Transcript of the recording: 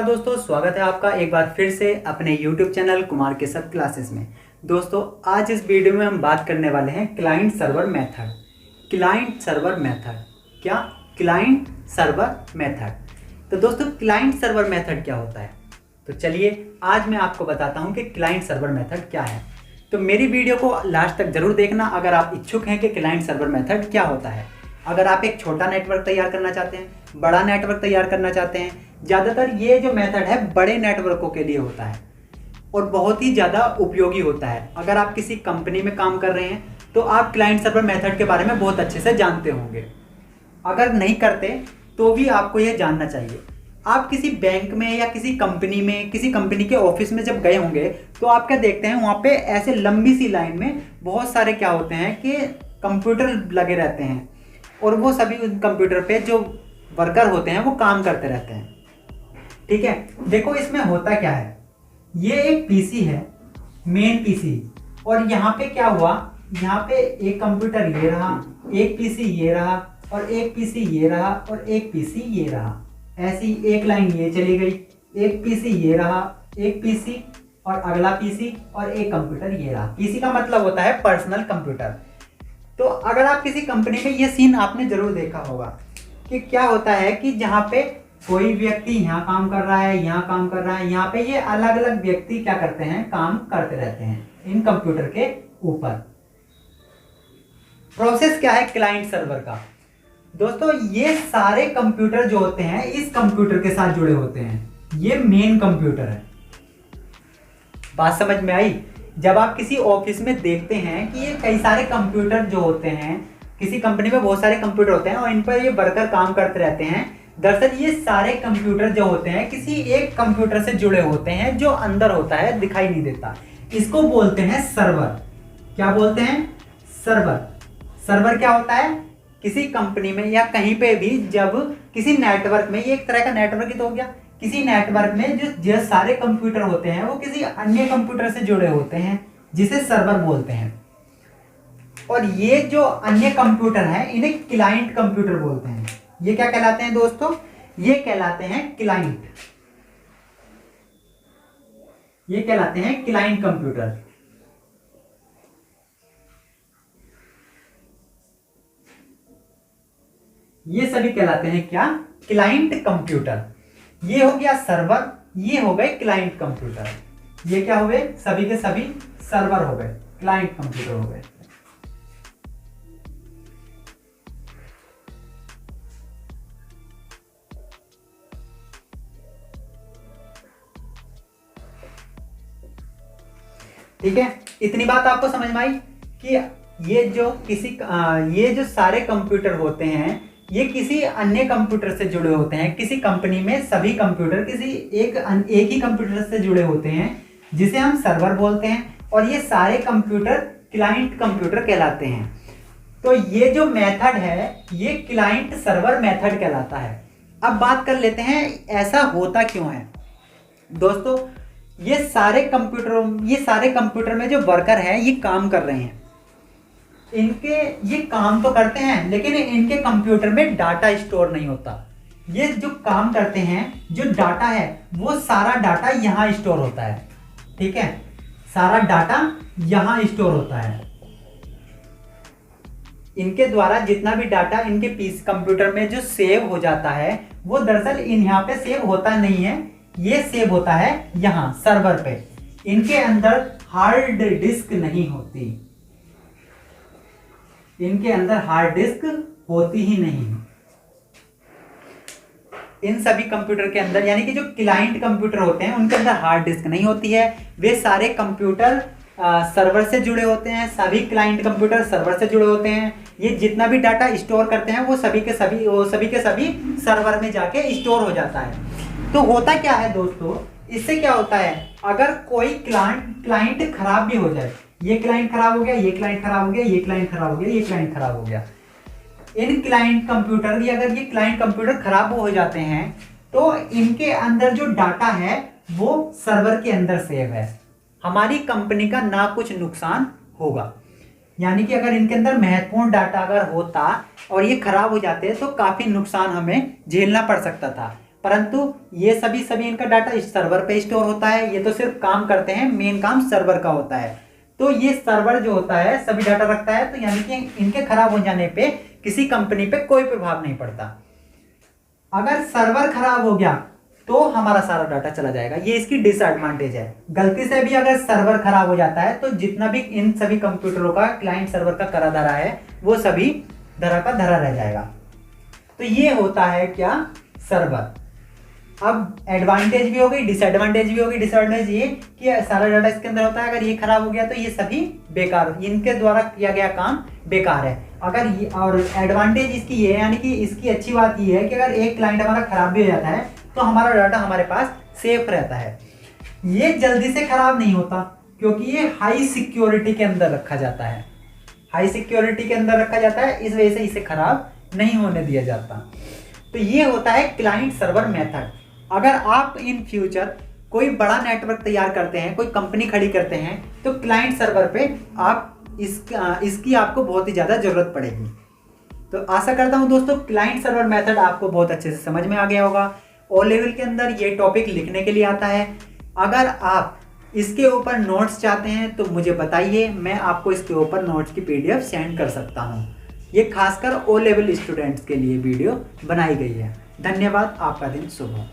नमस्कार दोस्तों, स्वागत है आपका एक बार फिर से अपने YouTube चैनल कुमार के सब क्लासेस में। दोस्तों आज इस वीडियो में हम बात करने वाले हैं client server method. Client server method क्या? Client server method. तो दोस्तों क्लाइंट सर्वर मेथड क्या होता है? तो चलिए आज मैं आपको बताता हूँ कि क्लाइंट सर्वर मेथड क्या है। तो मेरी वीडियो को लास्ट तक जरूर देखना अगर आप इच्छुक हैं कि क्लाइंट सर्वर मेथड क्या होता है। अगर आप एक छोटा नेटवर्क तैयार करना चाहते हैं, बड़ा नेटवर्क तैयार करना चाहते हैं, ज़्यादातर ये जो मेथड है बड़े नेटवर्कों के लिए होता है और बहुत ही ज़्यादा उपयोगी होता है। अगर आप किसी कंपनी में काम कर रहे हैं तो आप क्लाइंट सर्वर मेथड के बारे में बहुत अच्छे से जानते होंगे। अगर नहीं करते तो भी आपको यह जानना चाहिए। आप किसी बैंक में या किसी कंपनी के ऑफिस में जब गए होंगे तो आप क्या देखते हैं, वहाँ पे ऐसे लंबी सी लाइन में बहुत सारे क्या होते हैं कि कंप्यूटर लगे रहते हैं और वो सभी कंप्यूटर पे जो वर्कर होते हैं वो काम करते रहते हैं। ठीक है, देखो इसमें होता क्या है, ये एक पीसी है, मेन पीसी, और यहाँ पे क्या हुआ, यहाँ पे एक कंप्यूटर ये रहा, एक पीसी ये रहा और एक पीसी ये रहा और एक पीसी ये रहा। ऐसी एक लाइन ये चली गई, एक पीसी ये रहा, एक पीसी और अगला पीसी और एक कंप्यूटर ये रहा। पीसी का मतलब होता है पर्सनल कंप्यूटर। तो अगर आप किसी कंपनी में ये सीन आपने जरूर देखा होगा कि क्या होता है कि जहाँ पे कोई व्यक्ति यहाँ काम कर रहा है, यहाँ काम कर रहा है, यहाँ पे ये अलग अलग व्यक्ति क्या करते हैं, काम करते रहते हैं इन कंप्यूटर के ऊपर। प्रोसेस क्या है क्लाइंट सर्वर का? दोस्तों ये सारे कंप्यूटर जो होते हैं इस कंप्यूटर के साथ जुड़े होते हैं। ये मेन कंप्यूटर है। बात समझ में आई? जब आप किसी ऑफिस में देखते हैं कि ये कई सारे कंप्यूटर जो होते हैं, किसी कंपनी में बहुत सारे कंप्यूटर होते हैं और इन पर ये वर्कर काम करते रहते हैं। दरअसल ये सारे कंप्यूटर जो होते हैं किसी एक कंप्यूटर से जुड़े होते हैं जो अंदर होता है, दिखाई नहीं देता। इसको बोलते हैं सर्वर। क्या बोलते हैं? सर्वर। सर्वर क्या होता है? किसी कंपनी में या कहीं पे भी जब किसी नेटवर्क में, ये एक तरह का नेटवर्क ही तो हो गया, किसी नेटवर्क में जो सारे कंप्यूटर होते हैं वो किसी अन्य कंप्यूटर से जुड़े होते हैं जिसे सर्वर बोलते हैं। और ये जो अन्य कंप्यूटर हैं इन्हें क्लाइंट कंप्यूटर बोलते हैं। ये क्या कहलाते हैं दोस्तों? ये कहलाते हैं क्लाइंट। ये कहलाते हैं क्लाइंट कंप्यूटर। ये सभी कहलाते हैं क्या? Client computer. ये हो गया सर्वर, ये हो गए क्लाइंट कंप्यूटर। ये क्या हो गए? सभी के सभी सर्वर हो गए, क्लाइंट कंप्यूटर हो गए। ठीक है, इतनी बात आपको समझ में आई कि ये जो सारे कंप्यूटर होते हैं ये किसी अन्य कंप्यूटर से जुड़े होते हैं। किसी कंपनी में सभी कंप्यूटर किसी एक ही कंप्यूटर से जुड़े होते हैं जिसे हम सर्वर बोलते हैं और ये सारे कंप्यूटर क्लाइंट कंप्यूटर कहलाते हैं। तो ये जो मेथड है ये क्लाइंट सर्वर मेथड कहलाता है। अब बात कर लेते हैं ऐसा होता क्यों है। दोस्तों ये सारे कंप्यूटर में जो वर्कर हैं ये काम कर रहे हैं, ये काम तो करते हैं लेकिन इनके कंप्यूटर में डाटा स्टोर नहीं होता। ये जो काम करते हैं, जो डाटा है वो सारा डाटा यहाँ स्टोर होता है। ठीक है, सारा डाटा यहाँ स्टोर होता है। इनके द्वारा जितना भी डाटा इनके पीसी कंप्यूटर में जो सेव हो जाता है वो दरअसल यहाँ पे सेव होता नहीं है, ये सेव होता है यहाँ सर्वर पे। इनके अंदर हार्ड डिस्क नहीं होती, इनके अंदर हार्ड डिस्क होती ही नहीं। इन सभी कंप्यूटर के अंदर, यानी कि जो क्लाइंट कंप्यूटर होते हैं उनके अंदर हार्ड डिस्क नहीं होती है। वे सारे कंप्यूटर सर्वर से जुड़े होते हैं, सभी क्लाइंट कंप्यूटर सर्वर से जुड़े होते हैं। ये जितना भी डाटा स्टोर करते हैं वो सभी के सभी सर्वर में जाके स्टोर हो जाता है। तो होता क्या है दोस्तों, इससे क्या होता है, अगर कोई क्लाइंट खराब भी हो जाए, ये क्लाइंट खराब हो गया, ये क्लाइंट खराब हो गया, ये क्लाइंट खराब हो गया, ये क्लाइंट खराब हो गया, इन क्लाइंट कंप्यूटर या अगर ये क्लाइंट कंप्यूटर खराब हो जाते हैं तो इनके अंदर जो डाटा है वो सर्वर के अंदर सेव है। हमारी कंपनी का ना कुछ नुकसान होगा। यानी कि अगर इनके अंदर महत्वपूर्ण डाटा अगर होता और ये खराब हो जाते तो काफी नुकसान हमें झेलना पड़ सकता था। परंतु ये सभी इनका डाटा इस सर्वर पे स्टोर होता है। ये तो सिर्फ काम करते हैं, मेन काम सर्वर का होता है। तो ये सर्वर जो होता है सभी डाटा रखता है, तो यानी कि इनके खराब हो जाने पे किसी कंपनी पे कोई प्रभाव नहीं पड़ता। अगर सर्वर खराब हो गया तो हमारा सारा डाटा चला जाएगा, ये इसकी डिसएडवांटेज है। गलती से भी अगर सर्वर खराब हो जाता है तो जितना भी इन सभी कंप्यूटरों का क्लाइंट सर्वर का करा धरा है वो सभी धरा का धरा रह जाएगा। तो ये होता है क्या, सर्वर। अब एडवांटेज भी हो गई, डिसएडवांटेज भी होगी। डिसएडवांटेज ये कि सारा डाटा इसके अंदर होता है, अगर ये खराब हो गया तो ये सभी बेकार, इनके द्वारा किया गया काम बेकार है। अगर ये, और एडवांटेज इसकी ये है, यानी कि इसकी अच्छी बात ये है कि अगर एक क्लाइंट हमारा खराब भी हो जाता है तो हमारा डाटा हमारे पास सेफ रहता है। ये जल्दी से खराब नहीं होता क्योंकि ये हाई सिक्योरिटी के अंदर रखा जाता है। हाई सिक्योरिटी के अंदर रखा जाता है, इस वजह से इसे खराब नहीं होने दिया जाता। तो ये होता है क्लाइंट सर्वर मेथड। अगर आप इन फ्यूचर कोई बड़ा नेटवर्क तैयार करते हैं, कोई कंपनी खड़ी करते हैं, तो क्लाइंट सर्वर पे आप इसकी आपको बहुत ही ज़्यादा ज़रूरत पड़ेगी। तो आशा करता हूं दोस्तों क्लाइंट सर्वर मेथड आपको बहुत अच्छे से समझ में आ गया होगा। ओ लेवल के अंदर ये टॉपिक लिखने के लिए आता है। अगर आप इसके ऊपर नोट्स चाहते हैं तो मुझे बताइए, मैं आपको इसके ऊपर नोट्स की PDF सेंड कर सकता हूँ। ये खासकर ओ लेवल स्टूडेंट्स के लिए वीडियो बनाई गई है। धन्यवाद, आपका दिन शुभ हो।